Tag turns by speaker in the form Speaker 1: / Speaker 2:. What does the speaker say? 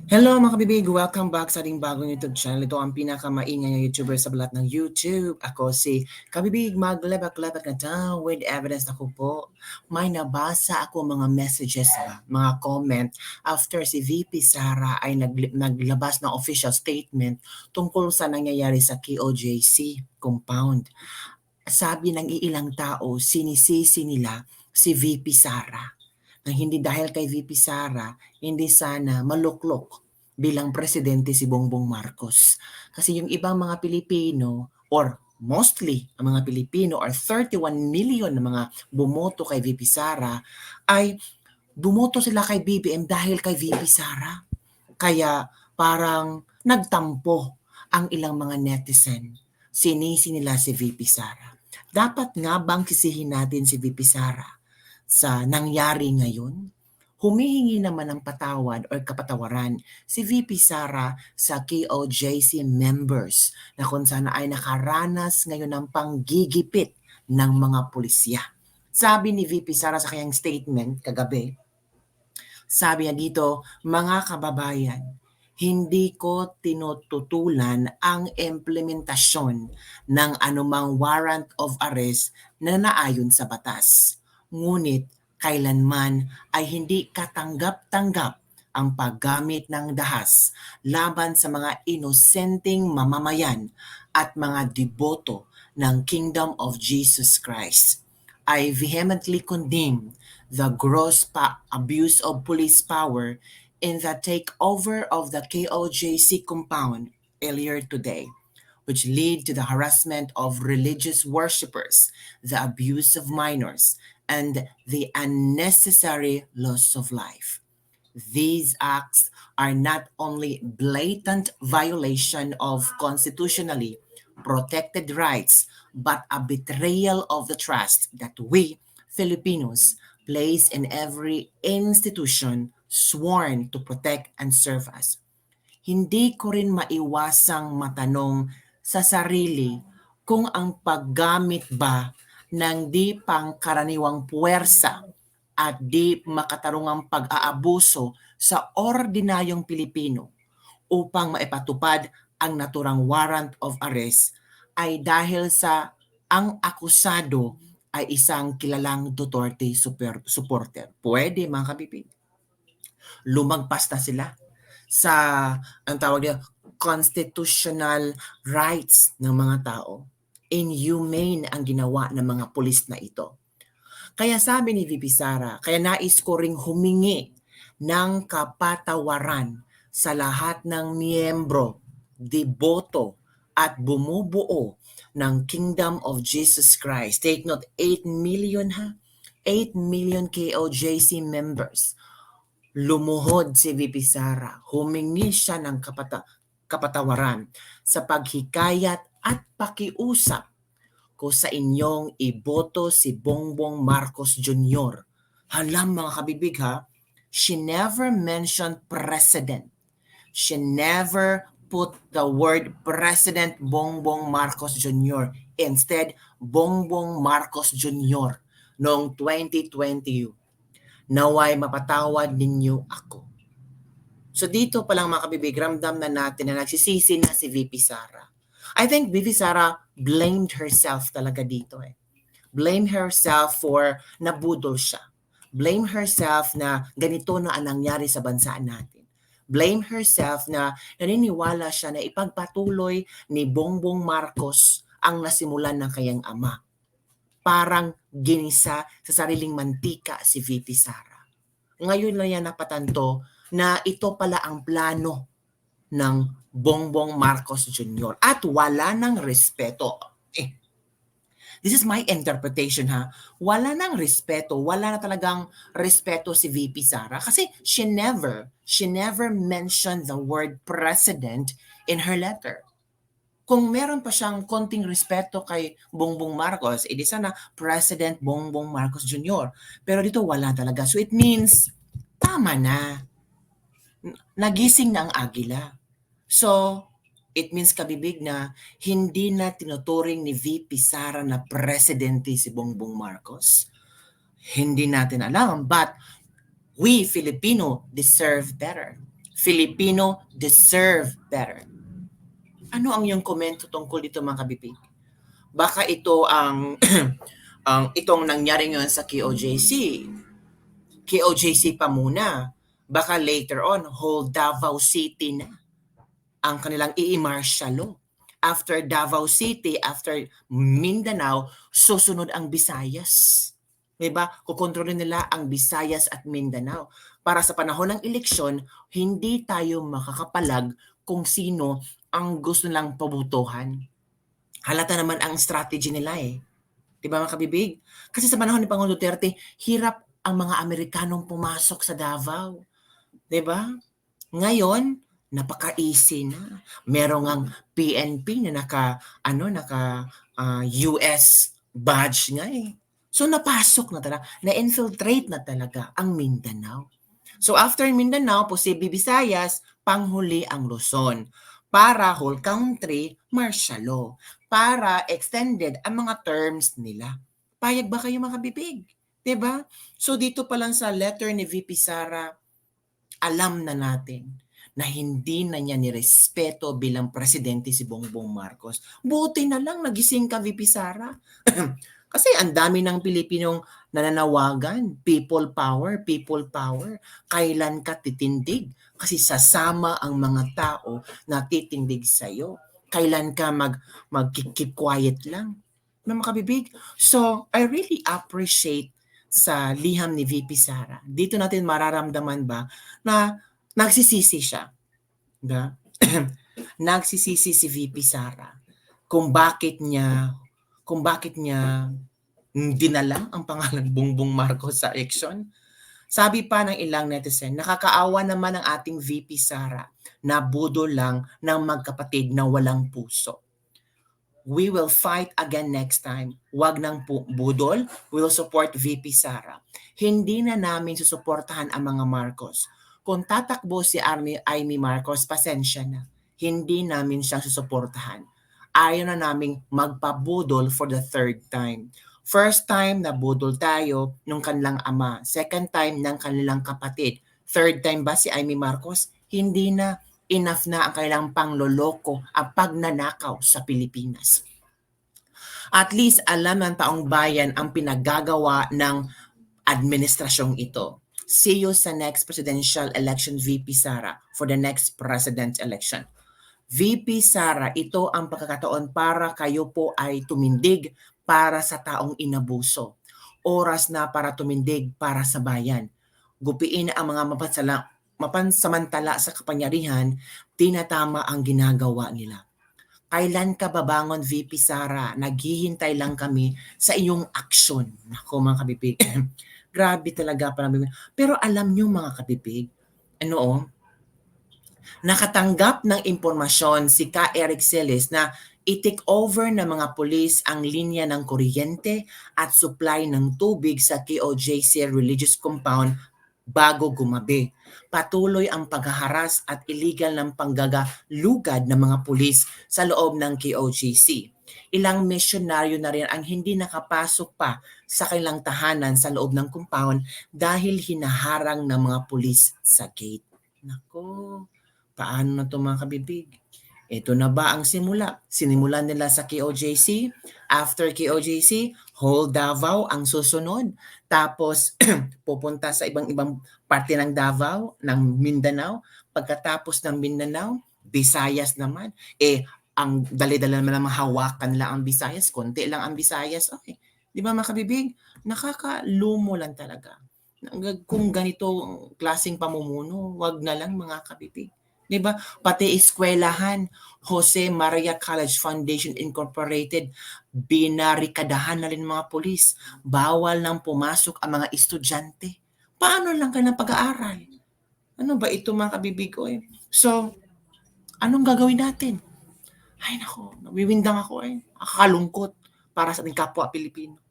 Speaker 1: Hello mga kabibig! Welcome back sa ating bagong YouTube channel. Ito ang pinakamaingay na YouTuber sa balat ng YouTube. Ako si Kabibig, maglebak-lebak na tao with evidence. Ako po, may nabasa ako mga messages, mga comment after si VP Sara ay naglabas ng official statement tungkol sa nangyayari sa KOJC compound. Sabi ng iilang tao, sinisisi nila si VP Sara na hindi dahil kay VP Sara, hindi sana maluklok bilang presidente si Bongbong Marcos. Kasi yung ibang mga Pilipino or mostly ang mga Pilipino or 31 million na mga bumoto kay VP Sara ay bumoto sila kay BBM dahil kay VP Sara. Kaya parang nagtampo ang ilang mga netizen. Sinisi nila si VP Sara. Dapat nga bang sisihin natin si VP Sara sa nangyari ngayon? Humihingi naman ng patawad o kapatawaran si VP Sara sa KOJC members na kung saan ay nakaranas ngayon ng panggigipit ng mga pulisya. Sabi ni VP Sara sa kanyang statement kagabi, sabi niya dito, mga kababayan, hindi ko tinututulan ang implementasyon ng anumang warrant of arrest na naayon sa batas. Ngunit kailanman ay hindi katanggap-tanggap ang paggamit ng dahas laban sa mga inosenteng mamamayan at mga deboto ng Kingdom of Jesus Christ. I vehemently condemn the gross abuse of police power in the takeover of the KOJC compound earlier today, which led to the harassment of religious worshippers, the abuse of minors, and the unnecessary loss of life. These acts are not only blatant violation of constitutionally protected rights, but a betrayal of the trust that we, Filipinos, place in every institution sworn to protect and serve us. Hindi ko rin maiwasang matanong sa sarili kung ang paggamit ba ng di pangkaraniwang puwersa at di makatarungang pag-aabuso sa ordinaryong Pilipino upang maipatupad ang naturang warrant of arrest ay dahil sa ang akusado ay isang kilalang Duterte supporter. Pwede mga kabibig. Lumagpas na sila sa ang tawag niya constitutional rights ng mga tao. Inhumane ang ginawa ng mga pulis na ito. Kaya sabi ni VP Sara, kaya nais ko ring humingi ng kapatawaran sa lahat ng miyembro, deboto at bumubuo ng Kingdom of Jesus Christ. Take note, 8 million ha? 8 million KOJC members. Lumuhod si VP Sara, humingi siya ng kapatawaran sa paghikayat at pakiusap ko sa inyong iboto si Bongbong Marcos Jr. Halam mga kabibig ha, she never mentioned president. She never put the word President Bongbong Marcos Jr. Instead, Bongbong Marcos Jr. noong 2020. Naway mapatawad ninyo ako. So dito pa lang mga kabibig, ramdam na natin na nagsisisi na si VP Sara. I think VP Sara blamed herself talaga dito eh. Blame herself for nabudol siya. Blame herself na ganito na ang nangyari sa bansa natin. Blame herself na naniniwala siya na ipagpatuloy ni Bongbong Marcos ang nasimulan ng kanyang ama. Parang ginisa sa sariling mantika si VP Sara. Ngayon lang yan napatanto na ito pala ang plano ng Bongbong Marcos Jr. At wala ng respeto. This is my interpretation ha. Wala nang respeto, wala na talagang respeto si VP Sara kasi she never mentioned the word president in her letter. Kung meron pa siyang konting respeto kay Bongbong Marcos, edi sana President Bongbong Marcos Jr. Pero dito wala talaga. So it means, tama na. Nagising na ang agila. So, it means kabibig na hindi na tinuturing ni VP Sara na presidente si Bongbong Marcos. Hindi natin alam, but we Filipino deserve better. Filipino deserve better. Ano ang iyong komento tungkol dito mga kabibig? Baka ito ang itong nangyari ngayon sa KOJC. KOJC pa muna. Baka later on, whole Davao City na ang kanilang i-martial law. After Davao City, after Mindanao, susunod ang Visayas. Diba? Kukontrolin nila ang Visayas at Mindanao. Para sa panahon ng eleksyon, hindi tayo makakapalag kung sino ang gusto nilang pabutuhan. Halata naman ang strategy nila eh. Diba mga kabibig? Kasi sa panahon ni Pangulong Duterte, hirap ang mga Amerikanong pumasok sa Davao. Diba? Ngayon, napaka-easy na. Merong ang PNP na naka US badge nga eh. So napasok na talaga, na-infiltrate na talaga ang Mindanao. So after Mindanao, posible Visayas, panghuli ang Luzon. Para whole country, martial law. Para extended ang mga terms nila. Payag ba kayo mga bibig? Diba? So dito pa lang sa letter ni VP Sara, alam na natin na hindi na niya nirespeto bilang presidente si Bongbong Marcos. Buti na lang nagising ka, VP Sara. Kasi ang dami ng Pilipinong nananawagan, people power, people power. Kailan ka titindig? Kasi sasama ang mga tao na titindig sa'yo. Kailan ka mag-keep quiet lang? Mga kabibig. So, I really appreciate sa liham ni VP Sara. Dito natin mararamdaman ba na nagsisisi siya. Diba? Nagsisisi si VP Sara kung bakit niya dinala ang pangalan Bongbong Marcos sa election. Sabi pa ng ilang netizen, nakakaawa naman ang ating VP Sara na budol lang ng magkapatid na walang puso. We will fight again next time. Wag nang budol, we will support VP Sara. Hindi na namin susuportahan ang mga Marcos. Kung tatakbo si Amy Marcos, pasensya na. Hindi namin siyang susuportahan. Ayaw na naming magpabudol for the third time. First time na budol tayo nung kanilang ama. Second time ng kanilang kapatid. Third time ba si Amy Marcos? Hindi na. Enough na ang kailang pangloloko at pagnanakaw sa Pilipinas. At least alam ng taong bayan ang pinagagawa ng administrasyong ito. See you sa next presidential election, VP Sara, for the next president election. VP Sara, ito ang pagkakataon para kayo po ay tumindig para sa taong inabuso. Oras na para tumindig para sa bayan. Gupiin ang mga mapansamantala sa kapangyarihan, tinatama ang ginagawa nila. Kailan ka babangon, VP Sara? Naghihintay lang kami sa iyong aksyon. Nako mga kabibig. Grabe talaga parang. Pero alam niyo mga kabibig, nakatanggap ng impormasyon si Ka Eric Celis na i-take over ng mga pulis ang linya ng kuryente at supply ng tubig sa KOJC Religious Compound bago gumabi. Patuloy ang paghaharas at illegal ng panggagalugad ng mga pulis sa loob ng KOJC. Ilang misyonaryo na rin ang hindi nakapasok pa sa kanilang tahanan sa loob ng compound dahil hinaharang ng mga pulis sa gate. Nako, paano na ito mga kabibig? Ito na ba ang simula? Sinimulan nila sa KOJC. After KOJC, whole Davao ang susunod. Tapos pupunta sa ibang parte ng Davao, ng Mindanao. Pagkatapos ng Mindanao, Visayas naman. Ang dali-dala naman ng hawakan lang ang Visayas. Konti lang ang Visayas. Okay. Di ba mga kabibig? Nakakalumo lang talaga. Kung ganito klaseng pamumuno, wag na lang mga kabibig. Diba? Pati eskwelahan, Jose Maria College Foundation Incorporated, binarikadahan na rin mga pulis. Bawal nang pumasok ang mga estudyante. Paano lang ka ng pag-aaral? Ano ba ito mga kabibig ko eh? So, anong gagawin natin? Ay nako, nawiwindang ako eh. Akakalungkot para sa ating kapwa Pilipino.